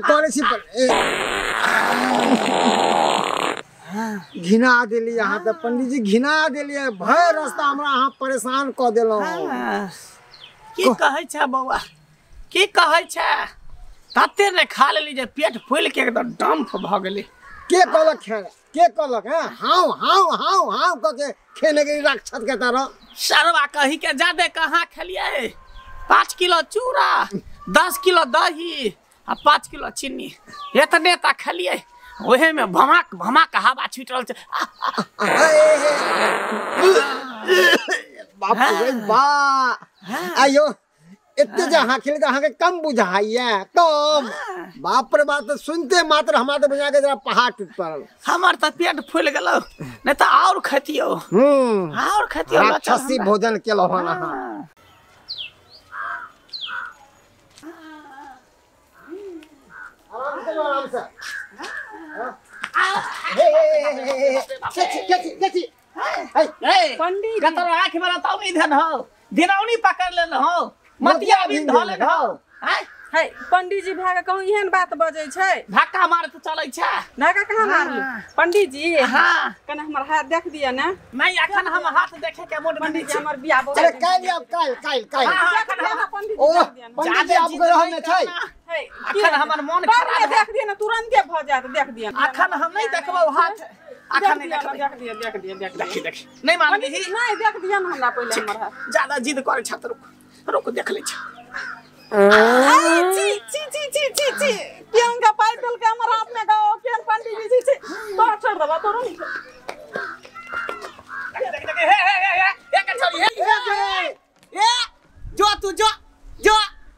करे छी घिना दिली यहाँ तो पंडित जी घिना दिलिए भर रास्ता हमरा यहाँ परेशान क देलो की कहै छै बौआ की कहै छै तते ने खा लेली जे पेट फूल के एकदम डंफ भ गेली के कहलक के कहलक है हाउ हाउ हाउ हाउ क के खेने के राक्षस के तरह सरवा कही के ज्यादा कहाँ खेलिए 5 किलो चूड़ा 10 किलो दही आ 5 किलो चीनी इतने ता खेलिए ओहे में भमाक भमाक हवा छूट रहल छै बाप रे बा आयो इतने जहाँ खेले तो के कम बुझाइए कम बाप रे बात तो सुनते मात्र हमारे तो बुझा के जरा पहाड़ टूट पड़ल हमार तो पेट फूल गेलो नहीं तो और खतियो और खतियो राक्षसी भोजन केलो हन आराम से पंडित कतर आंख में ताऊ नहीं धन हो दिनौनी पकड़ ले हो मतिया भी धले हो है पंडित जी भागा कहूं एहन बात बजै छै धक्का मार तो चलै छै धक्का कहां मारलू पंडित जी हां कने हमर हाथ देख दिया ना नहीं अखन हम हाथ देखे के मोड पंडित जी हमर बियाह अरे काल अब काल ओ पंडित जी आप गए हम छै अखन हमर मन खराब देख दिया ना तुरंते भ जात देख दिया अखन हम नहीं देखबो हाथ अखन नहीं देख दिया नहीं मान ली नहीं देख दिया ना हमरा पहले हमर हाथ ज्यादा जिद करे छ त रुक देख ले छ ची प्रियंका पाइटल के हमर हाथ में गाओ केन पंडित जी तो छोड़ दबा तोरो नहीं देख के छोड़ी ए जो तू जो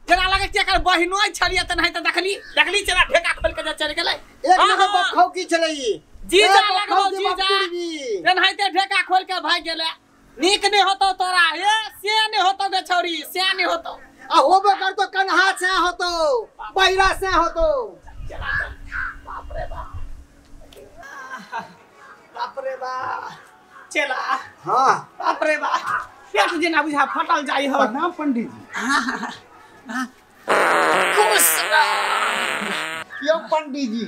जना लगे के कर बहिनोई छलिए त नहीं त देखली चला ढेका खोल के चल गेलै एक नंबर बखौ की छलै जी जा लगबो जी जा नहीं त ढेका खोल के भाग गेलै नीक नहीं होतो तोरा ए से नहीं होतो बे छौरी से नहीं होतो आ होबे कर तो कन्हा से होतो बहिरा से होतो बाप रे बा चला हां बाप रे बा पेट जेना बुझा फटल जाई हो ना पंडित जी खुश यो पंडित जी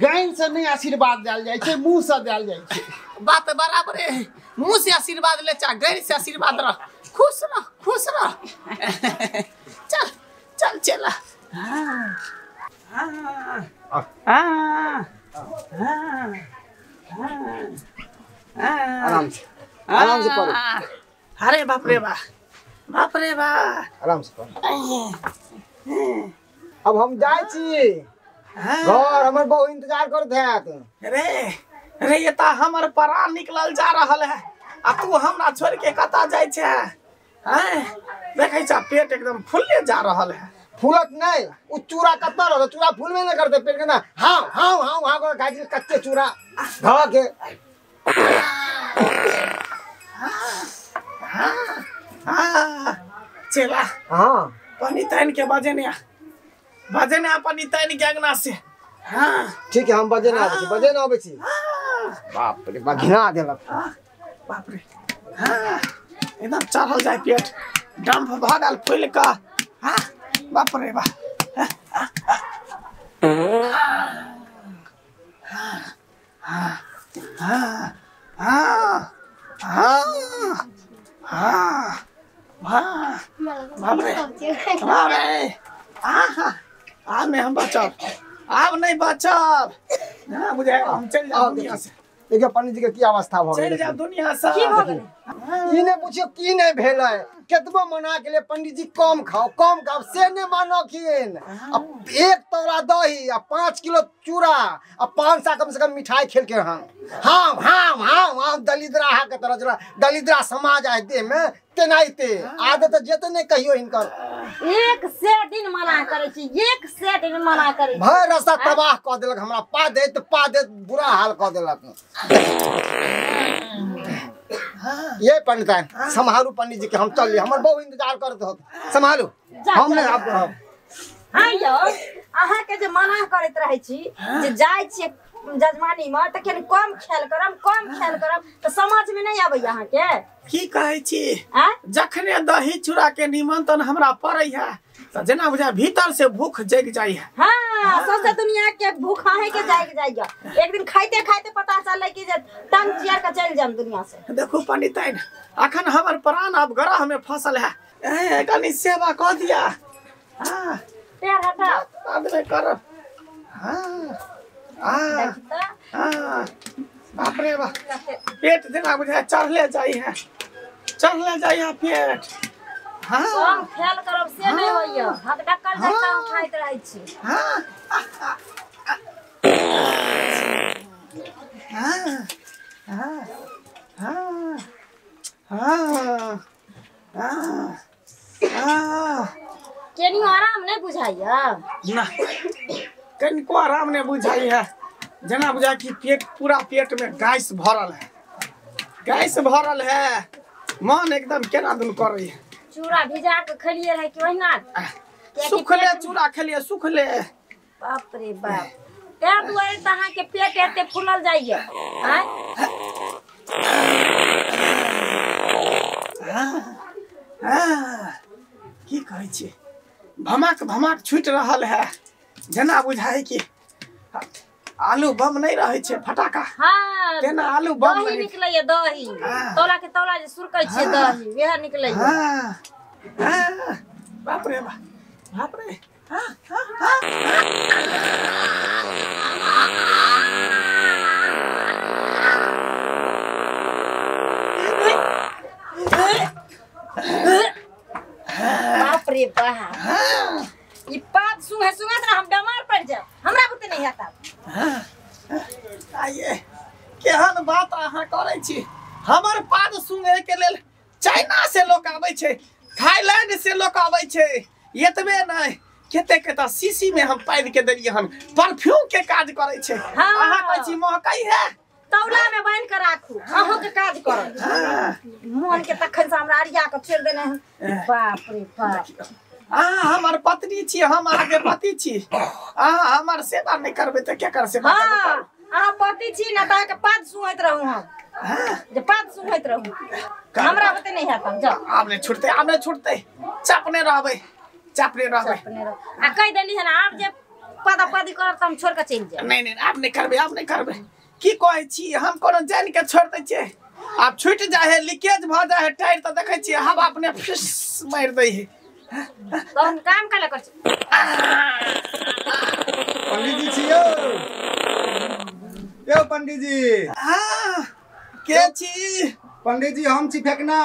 गाय से नहीं आशीर्वाद देल जाय छै मुंह से देल जाय छै बात बराबर है मुंह से आशीर्वाद ले चा गैर से आशीर्वाद रह खुश रह चल चला आराम से करो अरे बाप रे बा आराम से करो अब हम जाय छी घर हमर बहु इंतजार करत है रे ये ता हमर प्राण निकलल जा रहल है आ तू हमरा छोड़ के कता जाय छै हैं देखै छ पेट एकदम फुलले जा रहल है फूलत नहीं उ चूड़ा कत्ता रह चूड़ा फूलबे नहीं करते पेट के ना हां को खाई कच्चे चूड़ा धवा के चला हां पानी तैन के बजे ने पानी तैन के अंगना से हां ठीक है हम बजे ना आबै छी बाप रे बा घिना देलक बाप रे एकदम चढ़ल जाए पेट डंफ भागल फूल का हां बाप रे बा हम बचब अब नहीं बचब मुझे हम चल जाओ दुनिया से देखिए पंडित जी के की अवस्था भ गेल चल जा दुनिया से की भ गेल ई ने पूछियो की नहीं भेलै केतबो मना के लिए पंडित जी कम खाओ से ने मानोखिन अब 1 तोला दही आ 5 किलो चूड़ा आ 5 सा कम से कम मिठाई खेल के हां दलिद्रा हा के तरह जरा दलिद्रा समाज है दे में तेनाइते आदत जेते नहीं कहियो इनकर एक से दिन मना करे छी भर रास्ता तबाह क देलक हमरा पा दे बुरा हाल क देलक ये पंडित संभालू पंडित जी के हम चल हमर बहुत इंतजार करत हो संभालू हम ने हां यो अहाँ के जे मना करत रहे छी जे जाय छी जजमानी में त केन कम खेल करम त समझ में नहीं आबै यहाँ के की कहै छी आ जखने दही चूड़ा के निमंत्रण हमरा पड़ै है त जेना बुझा भीतर से भूख जग जाई है। हां सौसे दुनिया के भूखा है के जाएगा एक दिन खाइते खाइते पता चलै कि जे टंग चियर के चल जाम दुनिया से। देखो पंडिताइन अखन हमर प्राण अब ग्रह में फसल है। ए कनी सेवा क दिया। हां पैर हटा आदमी कर। हां बाप रे बा पेट जेना बुझा चढ़ले जाई है पेट। हां कम खेल करब से नहीं होइया हाथ ढक्कल जका खाइत रहै छी। हां केनियो आराम नहीं बुझाइया ना कनिको आराम नहीं बुझाई है। जना बुझा कि पेट पूरा पेट में गैस भरल है मन एकदम केना दुन करे है। चूड़ा भिजा के खलिए रहे कि ओहिना सुखले चूड़ा खलिए सुखले। बाप रे बाप ते दुआरे त अहाँ के पेट एते फूलल जाइए। की कहै छी भमाक छूट रहल है जना बुझाई कि आलू बम नहीं रहे छे फटाका। हां केना आलू बम दही निकलैया दही तोला के तोला जे सुरकै छे दही वेह निकलैया। हां बाप रे बाप रे बाप रे बाप ई पात सुंघत हम बीमार पड़ जाब हमरा बुते नहीं आता। आइए केहन बात अहाँ करै छी। हमर पाद सुंघे के लेल चाइना से लोग आबै छै थाईलैंड से लोग आबै छै। एतबे नहीं केते सीसी में हम पाद के देलिए हन परफ्यूम के काज करै छै। अहाँ कहै छी महकै है तौला में बांध के राखू अहाँ के काज करब मोन के तखन से हमरा अरिया के छोड़ देने बाप रे बाप। हमर पत्नी छी हम आगे पति छी हमर सेवा नहीं करबे त के कर सेवा करब। अहाँ पति छी ना त के पाद सुहैत रहू हम जे पाद सुहैत रहू हमरा बते नहीं है तब जाओ आपने छुटते चपने रहबै आ कह देली है ना आप जे पदी करब त हम छोड़ के चल जाए। नहीं आप नहीं करबे की कहै छी हम कोनो जान के छोड़ दै छियै आप छूट जाए है लीकेज भ जाए है टायर त देखै छी हवा अपने फिस मार दै है। तो हम काम कले कर छी। पंडित जी छियो यो पंडित जी के छी पंडित जी हम छी फेकना।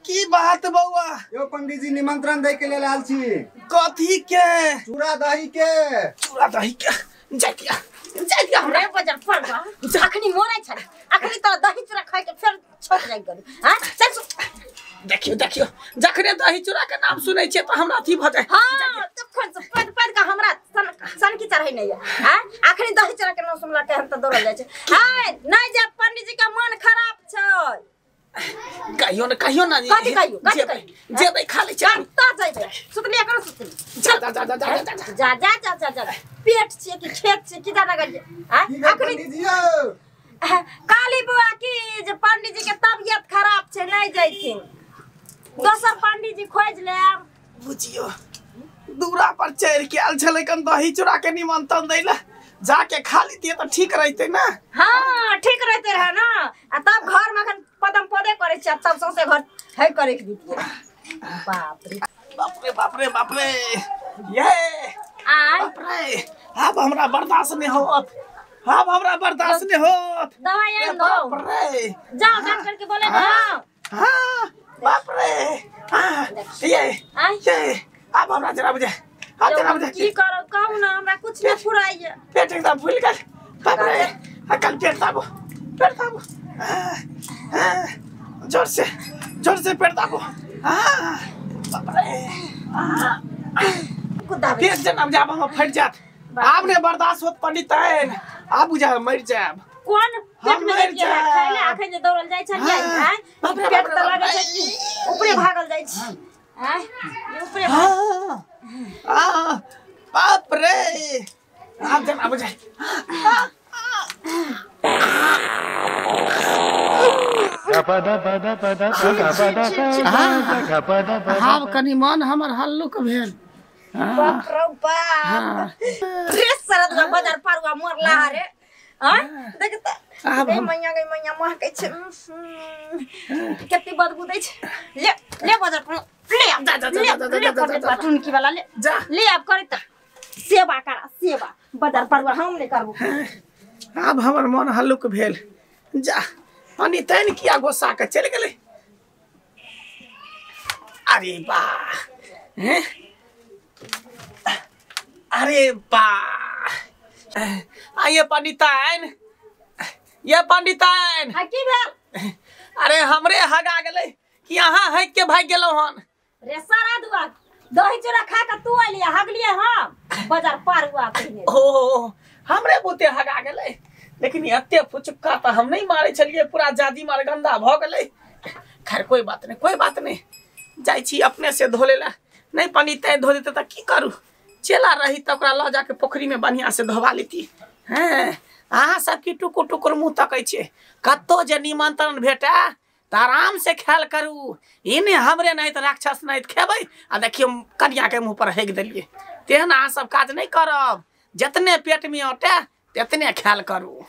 की बात बउआ यो पंडित जी निमंत्रण दे के लेल आल छी। कथी के चूड़ा दही के जाइया हमरे बजर पड़ बा अखनी मोरै छ अखनी त दही चूड़ा खाइ के फिर छोक जाई गरी। हां चल देखियो जखने दही चूड़ा के नाम सुनै छियै त हमरा अथी भ जाय। हां तखन से पद का हमरा सन की चढ़ै नहीं है। हां अखनी दही चूड़ा के नाम सुनला के हम त दौड़ल जाय छै। हां नहीं जे पंडित जी का मन खराब छै कहियो ना कथी कहियो जेबै खाली छै ता जाइबे सुतलिया करो सुतली जा पेट छै कि खेत छै कि जाना गलिए। हां पंडित जी काली बुआ की जे पंडित जी के तबियत खराब छै नहीं जैथिन दोसर पंडित जी खोज लेब। बुझियो दूरा पर चढ़ के आल छले कन दही चूड़ा के निमंत्रण दै ले जाके खा लीतिए त ठीक रहते ना। हां ठीक रहते रहे ना आ तब घर में अखन पदम पदे करे छ तब सौसे घर है करे के दीतिए। बाप रे ये बाप रे अब हमरा बर्दाश्त नहीं होत दवाई आन दो बाप रे जाओ डॉक्टर के बोले ना। हां बाप रे ये अब हमरा जरा बुझे की करो कहू ना हमरा कुछ नहीं फुराइए पेट एकदम फूल गल बाप रे कल पेट दाबो जोर से पेट दाबो बाप रे पेट जना जब हम फट जात आपने बर्दाश्त होत पंडिताइन आप बुझा मर जाब कौन पेट में लेके खाइले आखे जे दौड़ल जाय छ हां पेट त लागे छै ऊपरे भागल जाय छ हां ऊपरे बाप रे आप जना बुझा हाँ कनी मन हमर हल्लुक भेल बाप रे बाप रे सरद बाजार पारुआ मरला रे हां देख त गई मैया मह के छ केते बदबू दै छ ले बाजार पर ले जा टुनकी वाला ले अब करे त सेवा करा सेवा बाजार पारुआ हम नहीं करबो अब हमर मन हल्लुक भेल जा पानी तैन किया गोसा के चल गेले अरे बा हैं अरे बा आइए पंडिताइन ये पंडिताइन की भेल अरे हमरे हगा गेले कि यहाँ हक के भाग गेलो हन रे सारा दुआ दही चूड़ा खा के तू आलिया हगलिए हम बाजार पार हुआ कहिने ओ हमरे बुते हगा गेले लेकिन एते फुचुक्का त हम नहीं मारे छलिए पूरा जादी मार गंदा भ गेले खैर कोई बात नहीं जाई छी अपने से धोले ला नहीं पंडिताइन धो देते त की करू चला रही त ओकरा ल जाके पोखरी में बढ़िया से धोवा लेती हैं अहाँ सबकी टुकुर टुकुर मुँह तकै छे कत्तो जे निमंत्रण भेटा त आराम से ख्याल करू इने हमरे नहीं त राक्षस नहीं खेबै आ देखियो कनिया के मुंह पर हेग देलिए तेहन अहाँ सब काज नहीं करब जितने पेट में अटे तितने ख्याल करू।